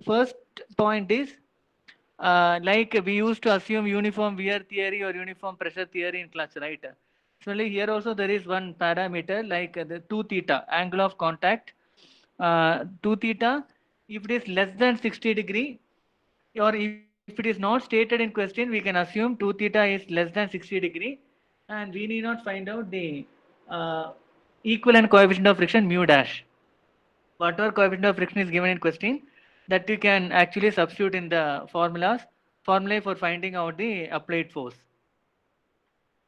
First point is like we used to assume uniform wear theory or uniform pressure theory in clutch, right? Similarly, here also there is one parameter like the 2 theta, angle of contact, 2 theta. If it is less than 60 degree, or if it is not stated in question, we can assume 2 theta is less than 60 degree, and we need not find out the uh, equivalent coefficient of friction mu dash. Whatever coefficient of friction is given in question, that you can actually substitute in the formulae for finding out the applied force.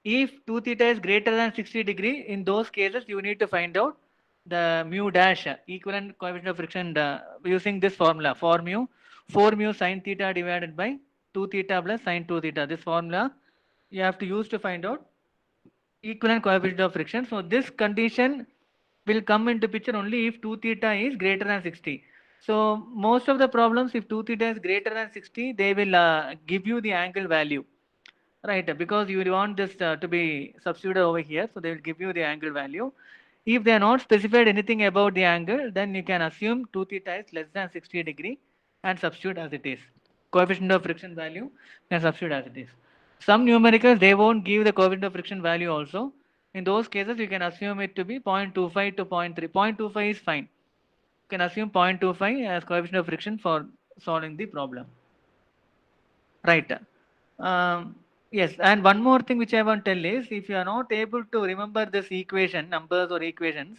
If 2 theta is greater than 60 degree, in those cases you need to find out the mu dash, equivalent coefficient of friction, using this formula, for mu 4 mu sine theta divided by 2 theta plus sine 2 theta. This formula you have to use to find out equivalent coefficient of friction. So this condition will come into picture only if 2 theta is greater than 60. So most of the problems, if 2 theta is greater than 60, they will give you the angle value, right? Because you want this to be substituted over here, so they will give you the angle value. If they are not specified anything about the angle, then you can assume 2 theta is less than 60 degree and substitute as it is. Coefficient of friction value, you can substitute as it is. Some numericals, they won't give the coefficient of friction value also. In those cases, you can assume it to be 0.25 to 0.3. 0.25 is fine. You can assume 0.25 as coefficient of friction for solving the problem. Right. Yes, and one more thing which I want to tell is, if you are not able to remember this equation, numbers or equations,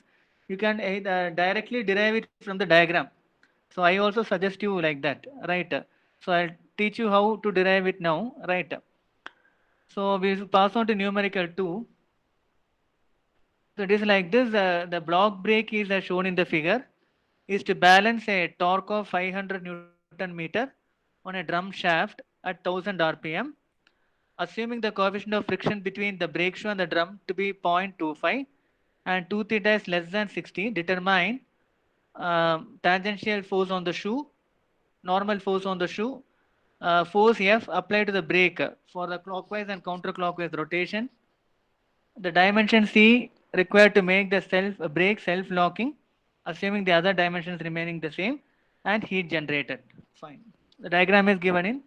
you can either directly derive it from the diagram. So I also suggest you like that, right? So I'll teach you how to derive it now, right? So we will pass on to numerical 2. So it is like this, the block brake is shown in the figure, is to balance a torque of 500 Newton meter on a drum shaft at 1000 RPM. Assuming the coefficient of friction between the brake shoe and the drum to be 0.25 and 2 theta is less than 60, determine tangential force on the shoe, normal force on the shoe, force F applied to the brake for the clockwise and counterclockwise rotation, the dimension C required to make the brake self-locking, assuming the other dimensions remaining the same, and heat generated. Fine. The diagram is given in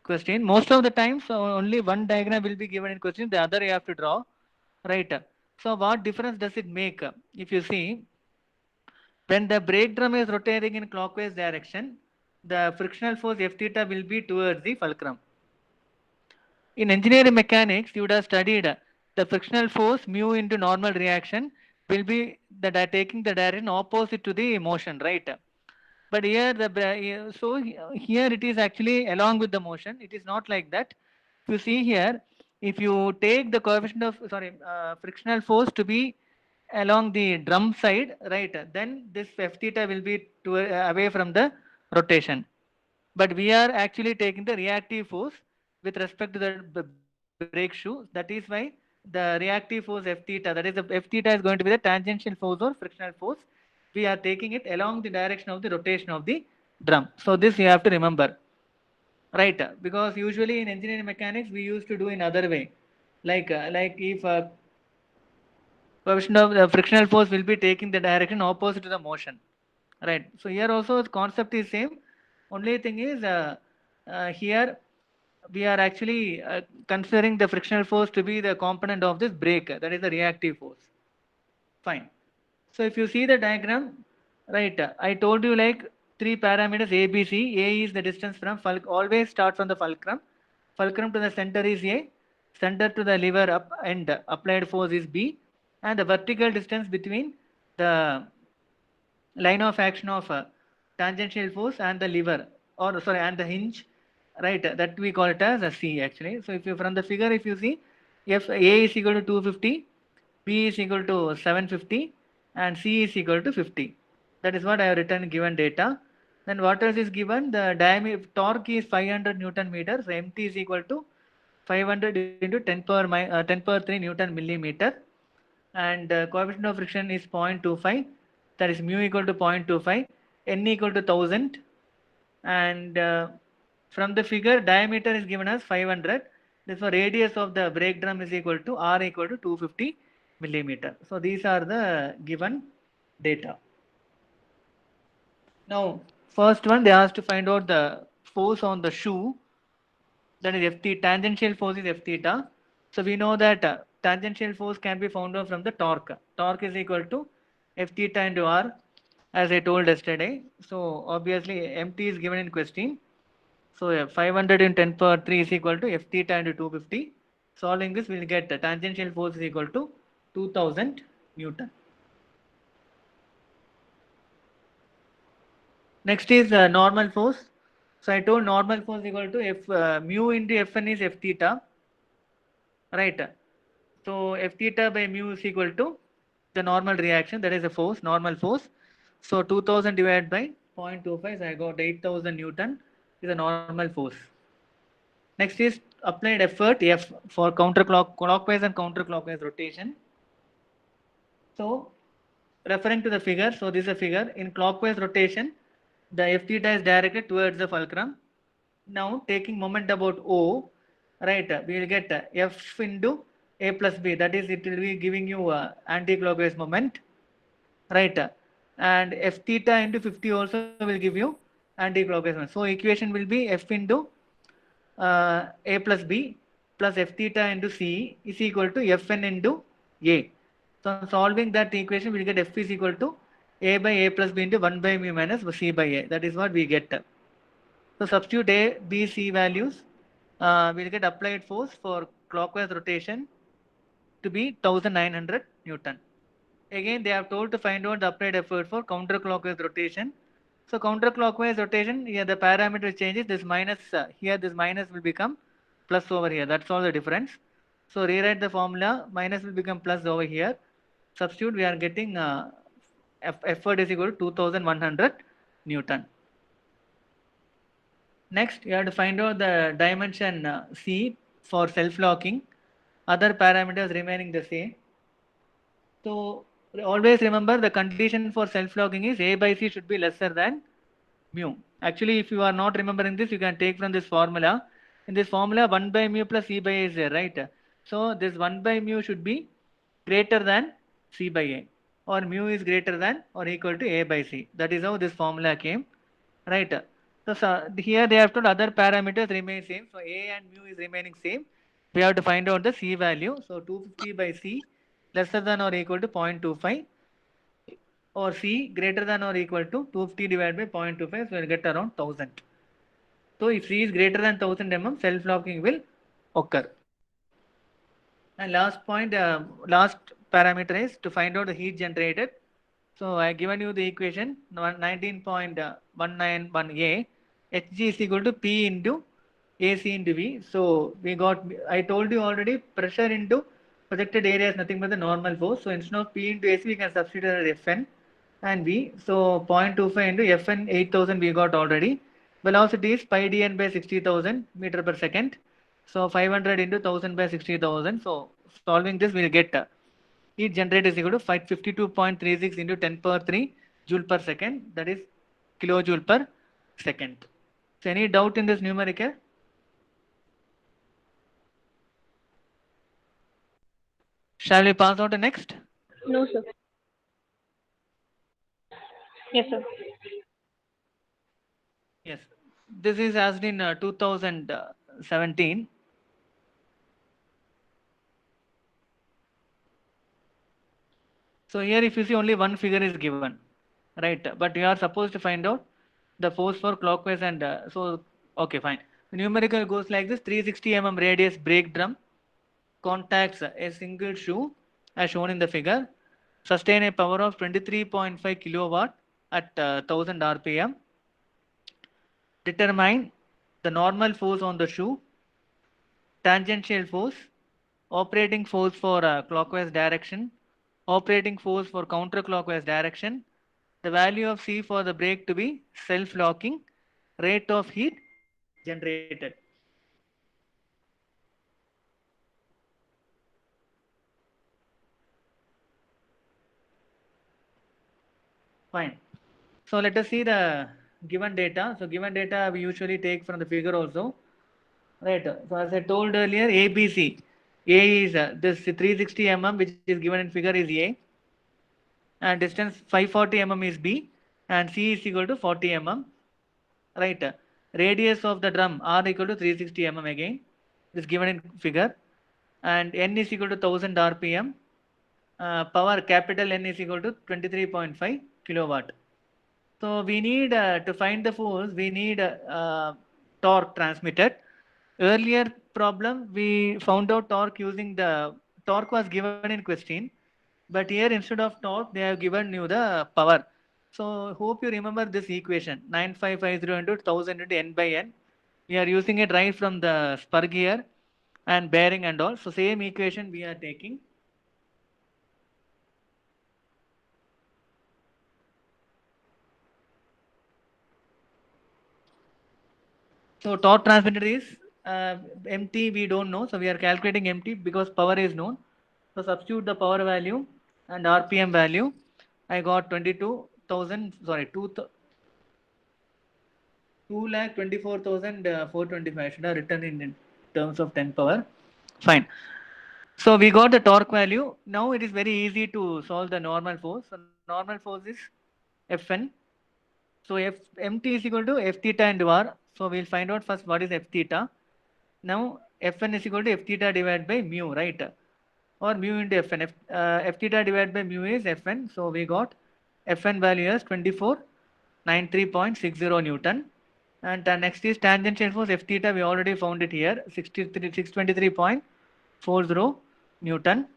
question. Most of the times only one diagram will be given in question, the other you have to draw, right? So what difference does it make? If you see, when the brake drum is rotating in clockwise direction, the frictional force F theta will be towards the fulcrum. In engineering mechanics, you would have studied the frictional force mu into normal reaction will be taking the direction opposite to the motion, right? But here here it is actually along with the motion. It is not like that. If you see here, if you take the coefficient of frictional force to be along the drum side, right, then this F theta will be away from the rotation. But we are actually taking the reactive force with respect to the brake shoe. That is why the reactive force F theta, that is the F theta is going to be the tangential force or frictional force. We are taking it along the direction of the rotation of the drum. So this you have to remember, right? Because usually in engineering mechanics we used to do in other way, like if coefficient of the frictional force will be taking the direction opposite to the motion, right? So here also the concept is same. Only thing is here we are actually considering the frictional force to be the component of this brake, that is the reactive force. Fine. So if you see the diagram, right, I told you like three parameters A, B, C. A is the distance from always start from the fulcrum. Fulcrum to the center is A, center to the lever up end applied force is B, and the vertical distance between the line of action of tangential force and the lever, or sorry, and the hinge, right, that we call it as a C actually. So if you from the figure, if you see, if A is equal to 250, B is equal to 750, and C is equal to 50. That is what I have written given data. Then what else is given? The diameter torque is 500 Newton meters. So MT is equal to 500 into 10 power 3 Newton millimeter, and coefficient of friction is 0.25, that is mu equal to 0.25, n equal to 1000, and from the figure diameter is given as 500. Therefore radius of the brake drum is equal to r equal to 250 millimeter. So these are the given data. Now First one, they asked to find out the force on the shoe, that is F theta. Tangential force is F theta. So we know that tangential force can be found out from the torque. Torque is equal to F theta into R, as I told yesterday. So obviously MT is given in question. So 500 in 10 power 3 is equal to F theta into 250. Solving this, we will get the tangential force is equal to 2000 Newton. Next is normal force. So I told normal force equal to F mu into Fn is F theta, right? So F theta by mu is equal to the normal reaction, that is a force, normal force. So 2000 divided by 0.25, so I got 8000 Newton is a normal force. Next is applied effort F for clockwise and counterclockwise rotation. So referring to the figure, so this is a figure in clockwise rotation, the F theta is directed towards the fulcrum. Now taking moment about O, right, we will get F into A plus B, that is it will be giving you anti-clockwise moment, right, and F theta into 50 also will give you anti-clockwise moment. So equation will be F into A plus B plus F theta into C is equal to Fn into A. So solving that equation, we will get F is equal to A by A plus B into 1 by mu minus C by A. That is what we get. So substitute A, B, C values. We will get applied force for clockwise rotation to be 1900 Newton. Again, they have told to find out the applied effort for counterclockwise rotation. So counterclockwise rotation, here the parameter changes. This minus here, this minus will become plus over here. That's all the difference. So rewrite the formula. Minus will become plus over here. Substitute. We are getting effort is equal to 2100 Newton. Next, you have to find out the dimension C for self-locking. Other parameters remaining the same. So always remember the condition for self-locking is A by C should be lesser than mu. Actually, if you are not remembering this, you can take from this formula. In this formula, 1 by mu plus C by A is there, right? So this 1 by mu should be greater than C by A, or mu is greater than or equal to A by C. That is how this formula came, right? So here they have told other parameters remain same. So A and mu is remaining same. We have to find out the C value. So 250 by C lesser than or equal to 0.25, or C greater than or equal to 250 divided by 0.25, so we'll get around 1000. So if C is greater than 1000 mm, self-locking will occur. And last point, last parameter is to find out the heat generated. So I given you the equation 19.191A, Hg is equal to P into AC into V. So we got, I told you already, pressure into projected area is nothing but the normal force. So instead of P into AC, we can substitute as Fn and V. So 0.25 into Fn 8000 we got already. Velocity is pi dn by 60,000 meter per second. So 500 into 1000 by 60,000. So solving this, we will get heat generated is equal to 52.36 into 10 power 3 joule per second. That is kilojoule per second. So any doubt in this numerical? Shall we pass on to next? No, sir. Yes, sir. Yes. This is asked in 2017. So here if you see only one figure is given, right? But you are supposed to find out the force for clockwise and so okay, fine. The numerical goes like this: 360 mm radius brake drum contacts a single shoe as shown in the figure, sustain a power of 23.5 kilowatt at 1000 rpm. Determine the normal force on the shoe, tangential force, operating force for clockwise direction, operating force for counterclockwise direction, the value of C for the brake to be self-locking, rate of heat generated. Fine. So let us see the given data. So given data we usually take from the figure also, right? So as I told earlier, ABC. A is this 360 mm which is given in figure is A, and distance 540 mm is B, and C is equal to 40 mm. right? Radius of the drum R equal to 360 mm again, is given in figure, and N is equal to 1000 RPM. Power capital N is equal to 23.5 kilowatt. So we need to find the force, we need torque transmitted. Earlier problem, we found out torque using the torque was given in question, but here instead of torque, they have given you the power. So hope you remember this equation 9550 into 1000 into N by N. We are using it right from the spur gear and bearing and all. So same equation we are taking. So torque transmitted is MT, we don't know. So we are calculating MT because power is known. So substitute the power value and RPM value. I got 22,000, sorry, 2,24,425. I should have written in terms of 10 power. Fine. So we got the torque value. Now it is very easy to solve the normal force. So normal force is Fn. So Mt is equal to F theta into R. So we'll find out first what is F theta. Now Fn is equal to F theta divided by mu, right? Or mu into Fn. F theta divided by mu is Fn. So we got Fn value as 2493.60 Newton. And next is tangential force F theta. We already found it here, 623.40 Newton.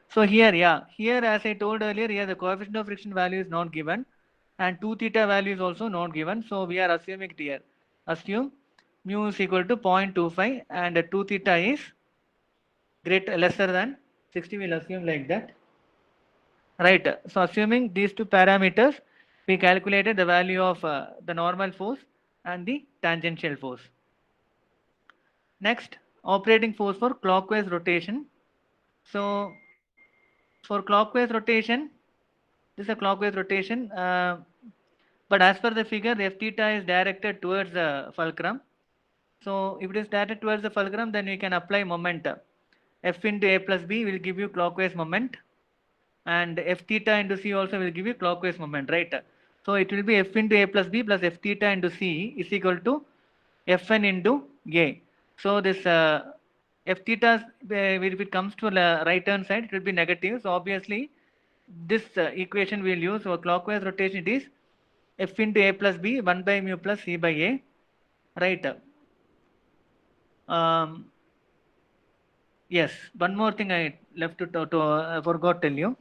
So here, yeah, here as I told earlier, here the coefficient of friction value is not given, and 2 theta value is also not given. So we are assuming it here. Assume mu is equal to 0.25 and 2 theta is lesser than 60. We'll assume like that. Right. So assuming these two parameters, we calculated the value of the normal force and the tangential force. Next, operating force for clockwise rotation. So for clockwise rotation, this is a clockwise rotation, but as per the figure, the F theta is directed towards the fulcrum. So if it is directed towards the fulcrum, then we can apply moment. F into A plus B will give you clockwise moment, and F theta into C also will give you clockwise moment, right? So it will be F into A plus B plus F theta into C is equal to Fn into A. So this F theta, if it comes to the right hand side, it will be negative. So obviously, this equation we will use for clockwise rotation. It is F into A plus B 1 by mu plus C by A, right? Yes, one more thing I left to forgot tell you.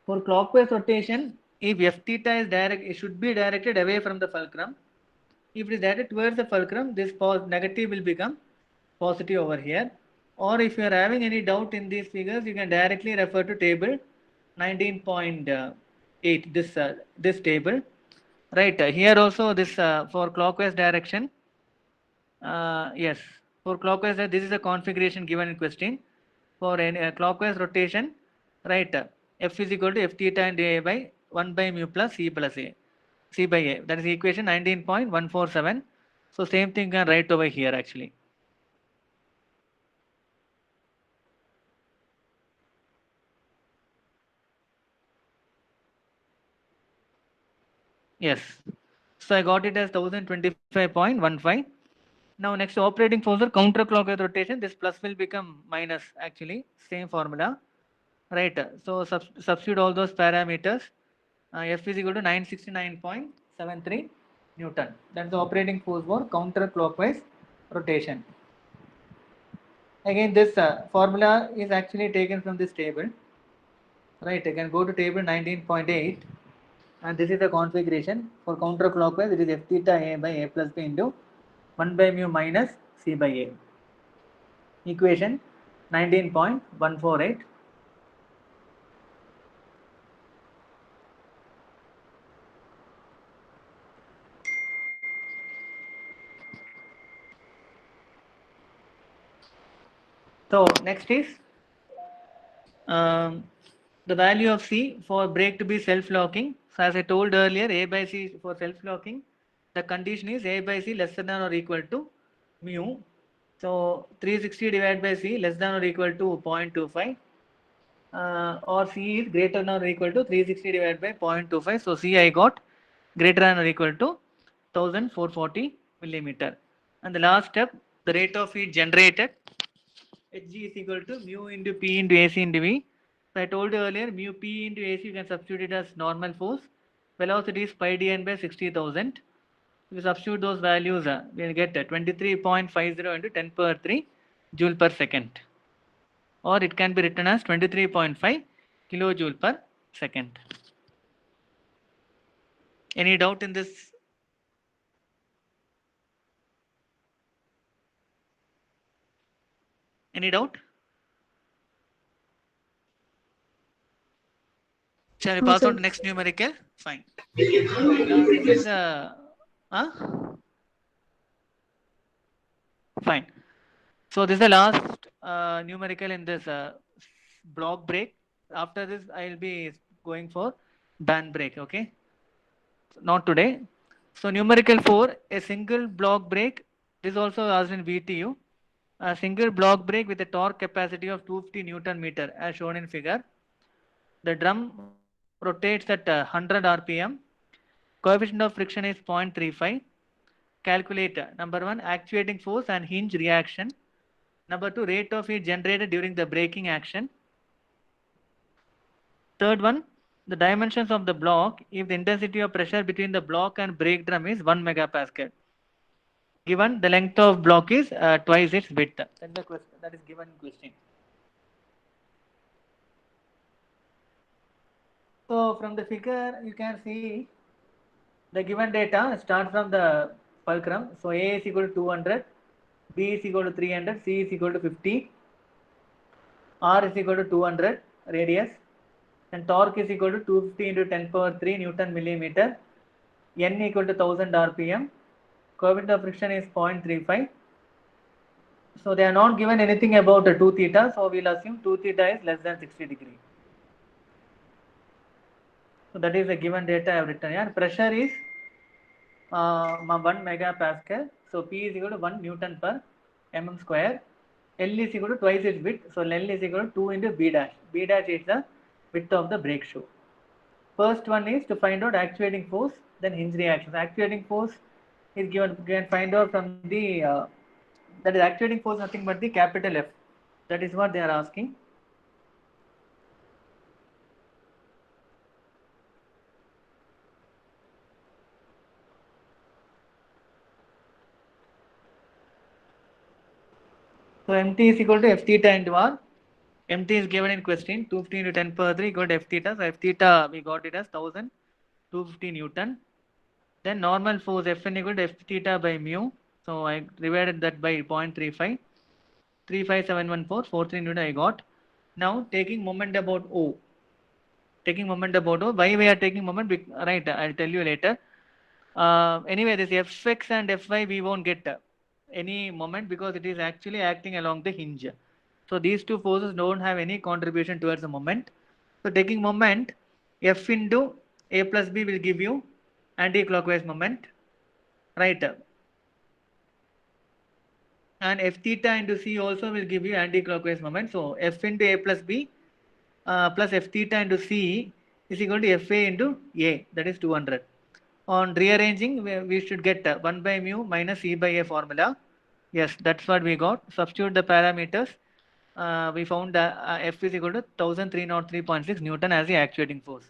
For clockwise rotation, if F theta is direct, it should be directed away from the fulcrum. If it is directed towards the fulcrum, this negative will become positive over here. Or if you are having any doubt in these figures, you can directly refer to table 19.8, this table. Right, here also this for clockwise direction. Yes, for clockwise, this is a configuration given in question. For any clockwise rotation, right, F is equal to F theta and A by 1 by mu plus C plus A. C by A. That is equation 19.147. So same thing can write over here actually. Yes. So I got it as 1025.15. Now next operating force for counterclockwise rotation. This plus will become minus actually. Same formula. Right. So substitute all those parameters. F is equal to 969.73 Newton. That's the operating force for counterclockwise rotation. Again, this formula is actually taken from this table. Right, I can go to table 19.8, and this is the configuration for counterclockwise. It is F theta A by A plus B into 1 by mu minus C by A. Equation 19.148. So next is the value of C for brake to be self-locking. So as I told earlier, A by C for self-locking, the condition is A by C less than or equal to mu. So 360 divided by C less than or equal to 0.25, or C is greater than or equal to 360 divided by 0.25. So C I got greater than or equal to 1440 millimeter. And the last step, the rate of heat generated, Hg is equal to mu into P into AC into V. So I told you earlier, mu P into AC you can substitute it as normal force. Velocity is pi dn by 60,000. If you substitute those values, we will get 23.50 into 10 power 3 joule per second. Or it can be written as 23.5 kilojoule per second. Any doubt in this? Any doubt? Shall we No, pass sir. on to next numerical? Fine. Now this is fine. So this is the last numerical in this block break. After this, I will be going for band break. Okay, not today. So numerical 4, a single block break. This is also asked in VTU. A single block break with a torque capacity of 250 Newton meter as shown in figure. The drum rotates at 100 RPM. Coefficient of friction is 0.35. Calculate number 1 actuating force and hinge reaction. Number 2 rate of heat generated during the braking action. Third one, the dimensions of the block if the intensity of pressure between the block and brake drum is 1 megapascal. Given the length of block is twice its width. That's the question that is given in question. So from the figure you can see the given data start from the fulcrum. So A is equal to 200, B is equal to 300, C is equal to 50, R is equal to 200 radius, and torque is equal to 250 into 10 power 3 Newton millimeter, N equal to 1000 RPM, coefficient of friction is 0.35. So they are not given anything about 2 theta, so we'll assume 2 theta is less than 60 degree. So that is the given data I have written here. Pressure is 1 megapascal. So P is equal to 1 Newton per mm square. L is equal to twice its width. So L is equal to 2 into B dash. B dash is the width of the brake shoe. First one is to find out actuating force, then hinge reaction. Actuating force is given, you can find out from the, that is actuating force nothing but the capital F. That is what they are asking. So MT is equal to F theta into R. MT is given in question 250 into 10 power 3 equal to F theta. So F theta we got it as 1250 Newton. Then normal force Fn equal to F theta by mu. So I divided that by 0.35. 35714 43 Newton I got. Now taking moment about O. Taking moment about O. Why we are taking moment? Right, I'll tell you later. Anyway, this Fx and Fy we won't get any moment because it is actually acting along the hinge. So these two forces don't have any contribution towards the moment. So taking moment, F into A plus B will give you anti-clockwise moment, right? And F theta into C also will give you anti-clockwise moment. So F into A plus B plus F theta into C is equal to Fa into A, that is 200. On rearranging, we should get 1 by mu minus E by A formula. Yes, that's what we got. Substitute the parameters. We found F is equal to 1303.6 Newton as the actuating force.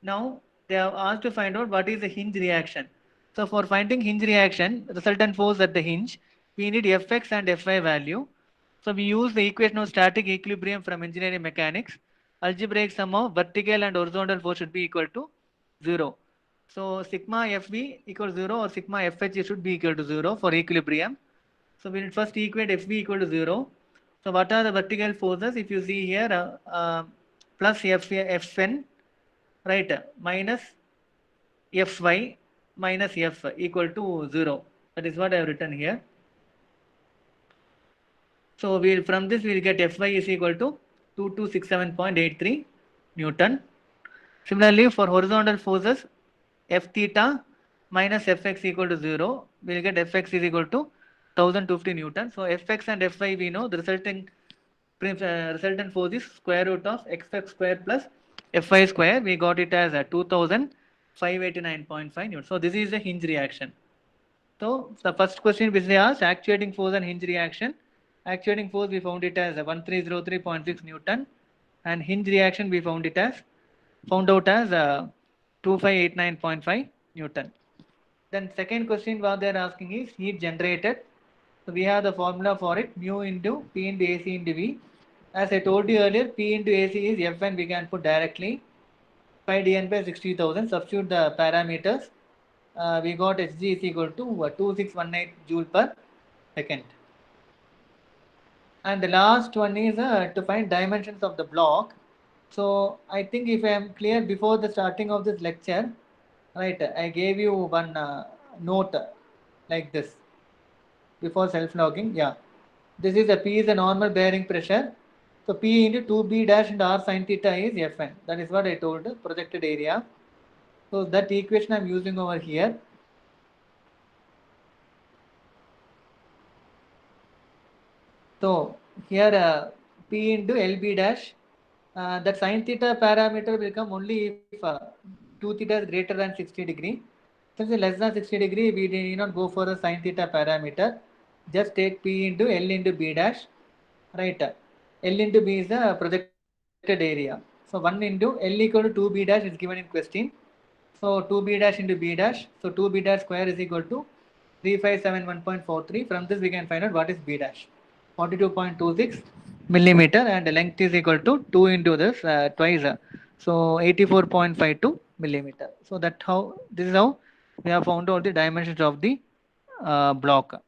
Now they have asked to find out what is the hinge reaction. So for finding hinge reaction, resultant force at the hinge, we need Fx and Fy value. So we use the equation of static equilibrium from engineering mechanics. Algebraic sum of vertical and horizontal force should be equal to 0. So sigma Fv equals 0 or sigma Fh should be equal to 0 for equilibrium. So we will first equate Fv equal to 0. So what are the vertical forces? If you see here, plus Fn, right, minus Fy minus F equal to 0. That is what I have written here. So we'll from this we'll get Fy is equal to 2267.83 Newton. Similarly, for horizontal forces, F theta minus Fx equal to 0, we'll get Fx is equal to 1250 Newton. So Fx and Fy we know the resultant force is square root of Xx square plus Fy square. We got it as 2000 589.5 newton. So this is a hinge reaction. So the first question which they asked, actuating force and hinge reaction. Actuating force we found it as 1303.6 newton, and hinge reaction we found out as 2589.5 newton. Then second question what they are asking is heat generated. So we have the formula for it, mu into P into AC into V. As I told you earlier, P into AC is Fn, we can put directly 5 dN by 60,000. Substitute the parameters. We got Hg is equal to 2618 joule per second. And the last one is to find dimensions of the block. So I think if I am clear before the starting of this lecture, right, I gave you one note like this before self-logging. Yeah, this is a P is a normal bearing pressure. So P into 2B dash and R sin theta is Fn. That is what I told, projected area. So that equation I am using over here. So here P into LB dash, that sin theta parameter will come only if 2 theta is greater than 60 degree. Since it's less than 60 degree, we need not go for the sin theta parameter. Just take P into L into B dash, right? L into B is the projected area. So 1 into L equal to 2B dash is given in question. So 2B dash into B dash. So 2B dash square is equal to 3571.43. From this we can find out what is B dash. 42.26 millimeter, and the length is equal to 2 into this twice. So 84.52 millimeter. So this is how we have found out the dimensions of the block.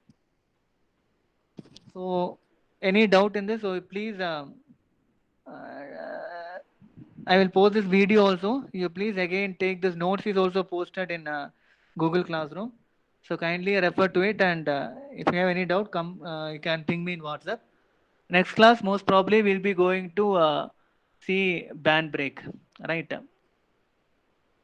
So any doubt in this? So please, I will post this video also. You please again take this notes is also posted in Google Classroom. So kindly refer to it, and if you have any doubt, come you can ping me in WhatsApp. Next class most probably we'll be going to see band break, right?